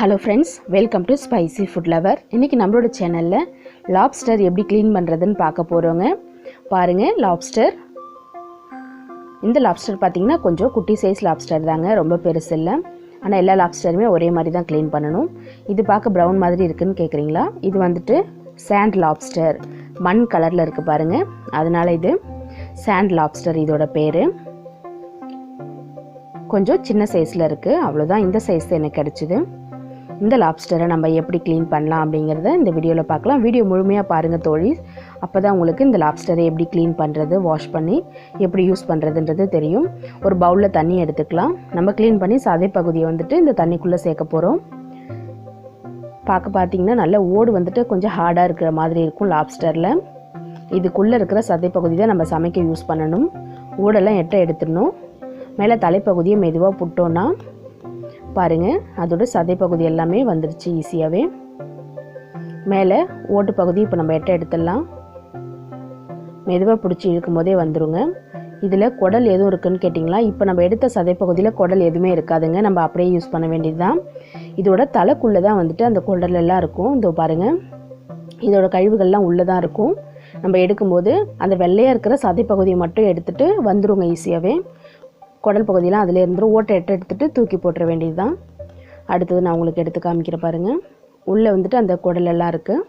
Hello friends, welcome to Spicy Food Lover. இன்னைக்கு நம்மளோட சேனல்ல லாப்ஸ்டர் எப்படி க்ளீன் பண்றதுன்னு பார்க்க போறோங்க. பாருங்க லாப்ஸ்டர். இந்த லாப்ஸ்டர் பாத்தீங்கன்னா கொஞ்சம் குட்டி சைஸ் லாப்ஸ்டர் தாங்க, ரொம்ப பெருசு இல்ல. ஆனா எல்லா லாப்ஸ்டருமே ஒரே மாதிரி தான் க்ளீன் பண்ணனும். இது பார்க்க பிரவுன் மாதிரி இருக்குன்னு கேக்குறீங்களா? இது வந்துட்டு சாண்ட் லாப்ஸ்டர். மண் கலர்ல இருக்கு பாருங்க. அதனால இது சாண்ட் லாப்ஸ்டர் இதோட பேரு. கொஞ்சம் சின்ன சைஸ்ல இருக்கு. அவ்வளவுதான், இந்த சைஸ் எனக்கு கிடைச்சது. இந்த லாப்ஸ்டரை நம்ம எப்படி க்ளீன் பண்ணலாம் அப்படிங்கறத இந்த வீடியோல பார்க்கலாம். வீடியோ முழுமையா பாருங்க தோழி. அப்பதான் உங்களுக்கு இந்த லாப்ஸ்டரை எப்படி க்ளீன் பண்றது, வாஷ் பண்ணி எப்படி யூஸ் பண்றதுன்றது தெரியும். ஒரு பவுல்ல தண்ணி எடுத்துக்கலாம். நம்ம க்ளீன் பண்ணி சதை பகுதியை வந்துட்டு இந்த தண்ணிக்குள்ள சேர்க்க போறோம். பாத்தீங்கன்னா நல்ல ஓடு வந்துட்டு கொஞ்சம் ஹார்டா இருக்கிற மாதிரி இருக்கும் லாப்ஸ்டர்ல. இதுக்குள்ள இருக்கிற சதை பகுதி தான் நம்ம சமைக்க யூஸ் பண்ணணும். ஓடெல்லாம் எடுத்துடணும். மேலே தலைப்பகுதியை மெதுவாக புட்டோன்னா பாருங்க, அதோட சதை பகுதி எல்லாமே வந்துடுச்சு ஈஸியாகவே. மேலே ஓட்டு பகுதி இப்போ நம்ம எடுத்துடலாம். மெதுவாக பிடிச்சி இழுக்கும் போதே வந்துடுங்க. இதில் குடல் எதுவும் இருக்குன்னு கேட்டிங்களா? இப்போ நம்ம எடுத்த சதை பகுதியில் குடல் எதுவுமே இருக்காதுங்க, நம்ம அப்படியே யூஸ் பண்ண வேண்டியது தான். இதோட தலைக்குள்ளே தான் வந்துட்டு அந்த குடல் எல்லாம் இருக்கும். இதோ பாருங்கள், இதோட கழிவுகள்லாம் உள்ளே தான் இருக்கும். நம்ம எடுக்கும்போது அந்த வெள்ளையாக இருக்கிற சதை பகுதியை மட்டும் எடுத்துகிட்டு வந்துடுங்க ஈஸியாகவே. குடல் பகுதியெலாம் அதில் இருந்துடும். ஓட்டை எடுத்துகிட்டு தூக்கி போட்டுற வேண்டியது தான். அடுத்தது நான் உங்களுக்கு எடுத்து காமிக்கிறேன் பாருங்கள். உள்ளே வந்துட்டு அந்த குடல் எல்லாம் இருக்குது.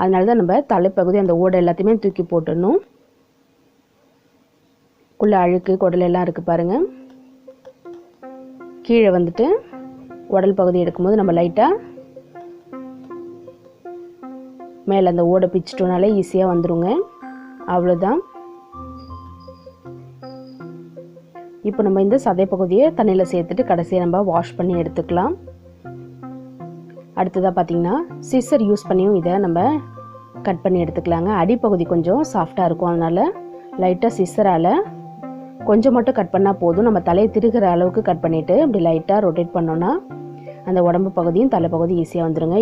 அதனால தான் நம்ம தலைப்பகுதி அந்த ஓடை எல்லாத்தையுமே தூக்கி போட்டுடணும். உள்ளே அழுக்கு குடல் எல்லாம் இருக்குது பாருங்கள். கீழே வந்துட்டு உடல் பகுதி எடுக்கும்போது நம்ம லைட்டாக மேலே அந்த ஓடை பிச்சிட்டோனாலே ஈஸியாக வந்துடுங்க. அவ்வளோதான். இப்போ நம்ம இந்த சதை பகுதியை தண்ணியில் சேர்த்துட்டு கடைசியாக நம்ம வாஷ் பண்ணி எடுத்துக்கலாம். அடுத்ததாக பார்த்தீங்கன்னா சிசர் யூஸ் பண்ணியும் இதை நம்ம கட் பண்ணி எடுத்துக்கலாங்க. அடிப்பகுதி கொஞ்சம் சாஃப்டாக இருக்கும், அதனால் லைட்டாக சிசரால் கொஞ்சம் மட்டும் கட் பண்ணால் போதும். நம்ம தலையை திருகிற அளவுக்கு கட் பண்ணிவிட்டு அப்படி லைட்டாக ரொட்டேட் பண்ணோன்னா அந்த உடம்பு பகுதியும் தலைப்பகுதி ஈஸியாக வந்துடுங்க.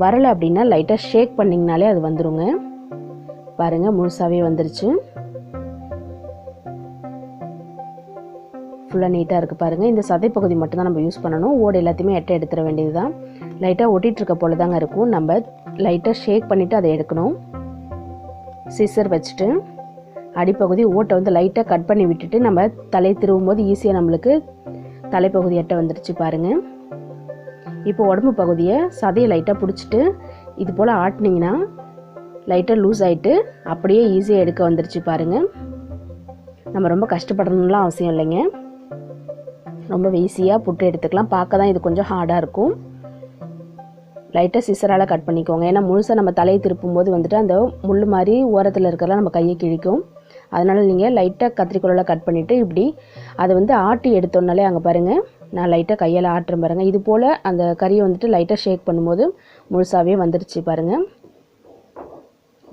வரலை அப்படின்னா லைட்டாக ஷேக் பண்ணிங்கனாலே அது வந்துடுங்க. பாருங்கள், முழுசாகவே வந்துருச்சு. ஃபுல்லாக நீட்டாக இருக்குது பாருங்கள். இந்த சதை பகுதி மட்டும் தான் நம்ம யூஸ் பண்ணணும். ஓடு எல்லாத்தையுமே எடுத்துட வேண்டியது தான். லைட்டாக ஒட்டிகிட்டு இருக்க போல தாங்க இருக்கும். நம்ம லைட்டாக ஷேக் பண்ணிவிட்டு அதை எடுக்கணும். சிசர் வச்சுட்டு அடிப்பகுதி ஓட்டை வந்து லைட்டாக கட் பண்ணி விட்டுட்டு நம்ம தலை திருவும் போது ஈஸியாக நம்மளுக்கு தலைப்பகுதி வந்துடுச்சு பாருங்கள். இப்போ உடம்பு பகுதியை சதையை லைட்டாக பிடிச்சிட்டு இது போல் ஆட்டினீங்கன்னா லைட்டாக லூஸ் ஆகிட்டு அப்படியே ஈஸியாக எடுக்க வந்துடுச்சு பாருங்கள். நம்ம ரொம்ப கஷ்டப்படணும்லாம் அவசியம் இல்லைங்க, ரொம்ப ஈஸியாக புட்டு எடுத்துக்கலாம். பார்க்க தான் இது கொஞ்சம் ஹார்டாக இருக்கும். லைட்டாக சிசரால் கட் பண்ணிக்கோங்க. ஏன்னா முழுசாக நம்ம தலையை திருப்பும் போது வந்துட்டு அந்த முள் மாதிரி ஓரத்தில் இருக்கிறலாம் நம்ம கையை கிழிக்கும். அதனால் நீங்கள் லைட்டாக கத்திரிக்கோலால் கட் பண்ணிவிட்டு இப்படி அதை வந்து ஆட்டி எடுத்தோன்னாலே அங்கே பாருங்கள், நான் லைட்டாக கையால் ஆட்டுறேன் பாருங்கள். இது போல் அந்த கறியை வந்துட்டு லைட்டாக ஷேக் பண்ணும்போது முழுசாகவே வந்துடுச்சு பாருங்கள்.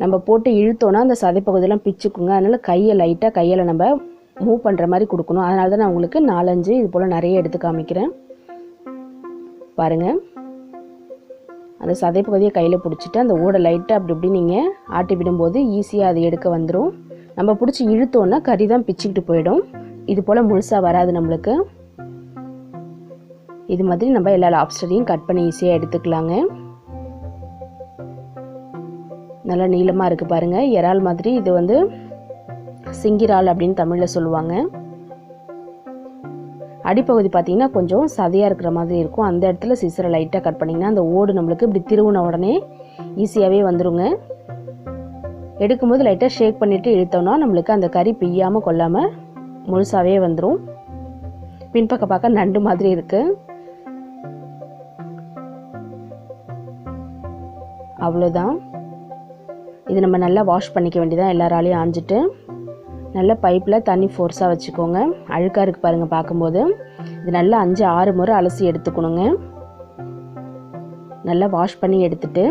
நம்ம போட்டு இழுத்தோன்னா அந்த சதைப்பகுதியெல்லாம் பிச்சுக்குங்க. அதனால் கையை லைட்டாக கையில் நம்ம மூவ் பண்ணுற மாதிரி கொடுக்கணும். அதனால தான் நான் உங்களுக்கு 4-5 இது போல் நிறைய எடுத்து காமிக்கிறேன் பாருங்கள். அந்த சதைப்பகுதியை கையில் பிடிச்சிட்டு அந்த ஓடை லைட்டாக அப்படி இப்படி நீங்கள் ஆட்டி விடும்போது ஈஸியாக அது எடுக்க வந்துடும். நம்ம பிடிச்சி இழுத்தோன்னா கறி தான் பிச்சுக்கிட்டு போயிடும். இது போல் முழுசாக வராது நம்மளுக்கு. இது மாதிரி நம்ம எல்லா லாப்ஸ்டரையும் கட் பண்ணி ஈஸியாக எடுத்துக்கலாங்க. நல்லா நீளமாக இருக்குது பாருங்கள். இறால் மாதிரி இது வந்து சிங்கிரால் அப்படின்னு தமிழில் சொல்லுவாங்க. அடிப்பகுதி பார்த்திங்கன்னா கொஞ்சம் சதையாக இருக்கிற மாதிரி இருக்கும். அந்த இடத்துல சிசரை லைட்டாக கட் பண்ணிங்கன்னா அந்த ஓடு நம்மளுக்கு இப்படி திருவுன உடனே ஈஸியாகவே வந்துடுங்க. எடுக்கும்போது லைட்டாக ஷேக் பண்ணிவிட்டு இழுத்தோன்னா நம்மளுக்கு அந்த கறி பிய்யாமல் கொள்ளாமல் முழுசாகவே வந்துடும். பின்பக்கம் பார்க்க நண்டு மாதிரி இருக்குது. அவ்வளோதான். இது நம்ம நல்லா வாஷ் பண்ணிக்க வேண்டியதான். எல்லாராலையும் ஆஞ்சிட்டு நல்லா பைப்பில் தண்ணி ஃபோர்ஸாக வச்சுக்கோங்க. அழுக்காக இருக்குது பாருங்கள் பார்க்கும்போது. இது நல்லா 5-6 முறை அலசி எடுத்துக்கணுங்க. நல்லா வாஷ் பண்ணி எடுத்துட்டு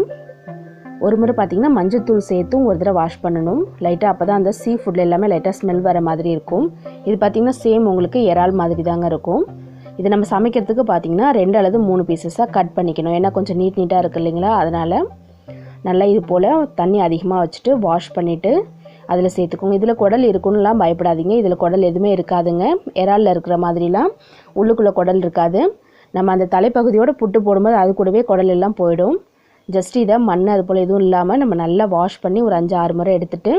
ஒரு முறை பார்த்திங்கன்னா மஞ்சத்தூள் சேர்த்தும் ஒரு தடவை வாஷ் பண்ணணும் லைட்டாக. அப்போ தான் அந்த சீ ஃபுட்டில் எல்லாமே லைட்டாக ஸ்மெல் வர மாதிரி இருக்கும். இது பார்த்திங்கன்னா சேம் உங்களுக்கு இறால் மாதிரி தாங்க இருக்கும். இது நம்ம சமைக்கிறதுக்கு பார்த்திங்கன்னா 2 அல்லது 3 பீசஸாக கட் பண்ணிக்கணும். ஏன்னா கொஞ்சம் நீட்டாக இருக்குது இல்லைங்களா? அதனால் நல்லா இது போல் தண்ணி அதிகமாக வச்சுட்டு வாஷ் பண்ணிவிட்டு அதில் சேர்த்துக்கோங்க. இதில் குடல் இருக்குன்னுலாம் பயப்படாதீங்க. இதில் குடல் எதுவுமே இருக்காதுங்க. இறாலில் இருக்கிற மாதிரிலாம் உள்ளுக்குள்ளே குடல் இருக்காது. நம்ம அந்த தலைப்பகுதியோடு புட்டு போடும்போது அது கூடவே குடல் எல்லாம் போயிடும். ஜஸ்ட் இதை மண் அது போல் எதுவும் இல்லாமல் நம்ம நல்லா வாஷ் பண்ணி ஒரு 5-6 முறை எடுத்துகிட்டு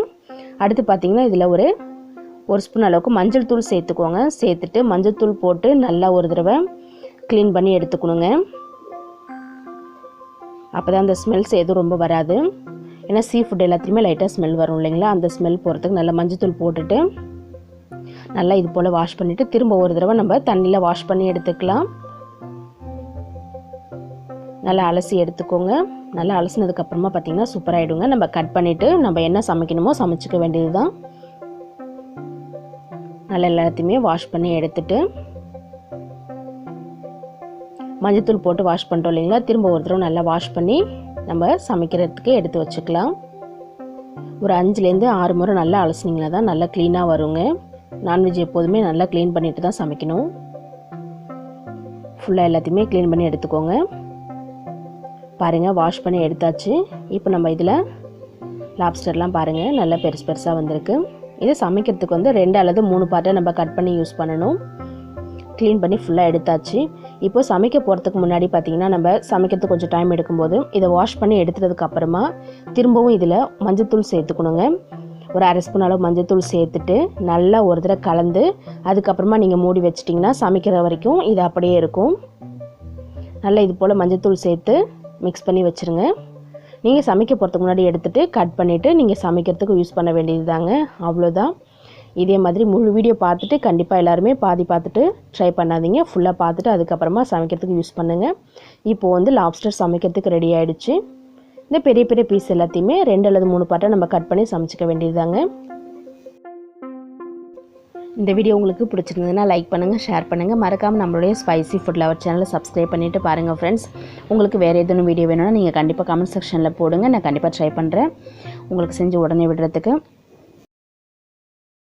அடுத்து பார்த்திங்கன்னா இதில் ஒரு ஸ்பூன் அளவுக்கு மஞ்சள் தூள் சேர்த்துக்கோங்க. சேர்த்துட்டு மஞ்சள் தூள் போட்டு நல்லா ஒரு தடவை க்ளீன் பண்ணி எடுத்துக்கணுங்க. அப்போ தான் அந்த ஸ்மெல்ஸ் எதுவும் ரொம்ப வராது. ஏன்னா சீ ஃபுட் எல்லாத்துலேயுமே லைட்டாக ஸ்மெல் வரும் இல்லைங்களா, அந்த ஸ்மெல் போகிறதுக்கு நல்லா மஞ்சள் தூள் போட்டுட்டு நல்லா இது போல் வாஷ் பண்ணிவிட்டு திரும்ப ஒரு தடவை நம்ம தண்ணியில் வாஷ் பண்ணி எடுத்துக்கலாம். நல்லா அலசி எடுத்துக்கோங்க. நல்லா அலசினதுக்கப்புறமா பார்த்திங்கன்னா சூப்பராகிடுங்க. நம்ம கட் பண்ணிவிட்டு நம்ம என்ன சமைக்கணுமோ சமைச்சிக்க வேண்டியது தான். நல்லா எல்லாத்தையுமே வாஷ் பண்ணி எடுத்துட்டு மஞ்சத்தூள் போட்டு வாஷ் பண்ணிட்டோம் இல்லைங்களா, திரும்ப ஒரு தடவை நல்லா வாஷ் பண்ணி நம்ம சமைக்கிறதுக்கு எடுத்து வச்சுக்கலாம். ஒரு 5லேருந்து 6 முறை நல்லா அலசினீங்கன்னா தான் நல்லா க்ளீனாக வருங்க. நான்வெஜ் எப்போதுமே நல்லா க்ளீன் பண்ணிட்டு தான் சமைக்கணும். ஃபுல்லாக எல்லாத்தையுமே க்ளீன் பண்ணி எடுத்துக்கோங்க. பாருங்கள், வாஷ் பண்ணி எடுத்தாச்சு. இப்போ நம்ம இதில் லாப்ஸ்டர்லாம் பாருங்கள் நல்லா பெருசாக வந்திருக்கு. இதை சமைக்கிறதுக்கு வந்து 2 அல்லது 3 பார்ட்டாக நம்ம கட் பண்ணி யூஸ் பண்ணணும். க்ளீன் பண்ணி ஃபுல்லாக எடுத்தாச்சு. இப்போ சமைக்க போகிறதுக்கு முன்னாடி பார்த்திங்கன்னா நம்ம சமைக்கிறதுக்கு கொஞ்சம் டைம் எடுக்கும்போது இதை வாஷ் பண்ணி எடுத்ததுக்கப்புறமா திரும்பவும் இதில் மஞ்சத்தூள் சேர்த்துக்கணுங்க. ஒரு 1/2 ஸ்பூன் அளவு மஞ்சத்தூள் சேர்த்துட்டு நல்லா ஒரு தடவை கலந்து அதுக்கப்புறமா நீங்கள் மூடி வச்சிட்டிங்கன்னா சமைக்கிற வரைக்கும் இது அப்படியே இருக்கும். நல்லா இது போல் மஞ்சத்தூள் சேர்த்து மிக்ஸ் பண்ணி வச்சுருங்க. நீங்கள் சமைக்க போகிறதுக்கு முன்னாடி எடுத்துகிட்டு கட் பண்ணிவிட்டு நீங்கள் சமைக்கிறதுக்கு யூஸ் பண்ண வேண்டியது தாங்க, அவ்வளோதான். இதே மாதிரி முழு வீடியோ பார்த்துட்டு கண்டிப்பாக எல்லாருமே பாதி பார்த்துட்டு ட்ரை பண்ணாதீங்க, ஃபுல்லாக பார்த்துட்டு அதுக்கப்புறமா சமைக்கிறதுக்கு யூஸ் பண்ணுங்கள். இப்போது வந்து லாப்ஸ்டர் சமைக்கிறதுக்கு ரெடி ஆகிடுச்சு. இந்த பெரிய பெரிய பீஸ் எல்லாத்தையுமே 2 அல்லது 3 பார்ட்டாக நம்ம கட் பண்ணி சமைச்சிக்க வேண்டியது தாங்க. இந்த வீடியோ உங்களுக்கு பிடிச்சிருந்ததுன்னா லைக் பண்ணுங்கள், ஷேர் பண்ணுங்கள். மறக்காமல் நம்மளுடைய ஸ்பைசி ஃபுட் லவர் சேனலை சப்ஸ்கிரைப் பண்ணிவிட்டு பாருங்கள் ஃப்ரெண்ட்ஸ். உங்களுக்கு வேறு எதுவும் வீடியோ வேணும்னா நீங்கள் கண்டிப்பாக கமெண்ட் செக்ஷனில் போடுங்க, நான் கண்டிப்பாக ட்ரை பண்ணுறேன் உங்களுக்கு செஞ்சு உடனே விடுறதுக்கு.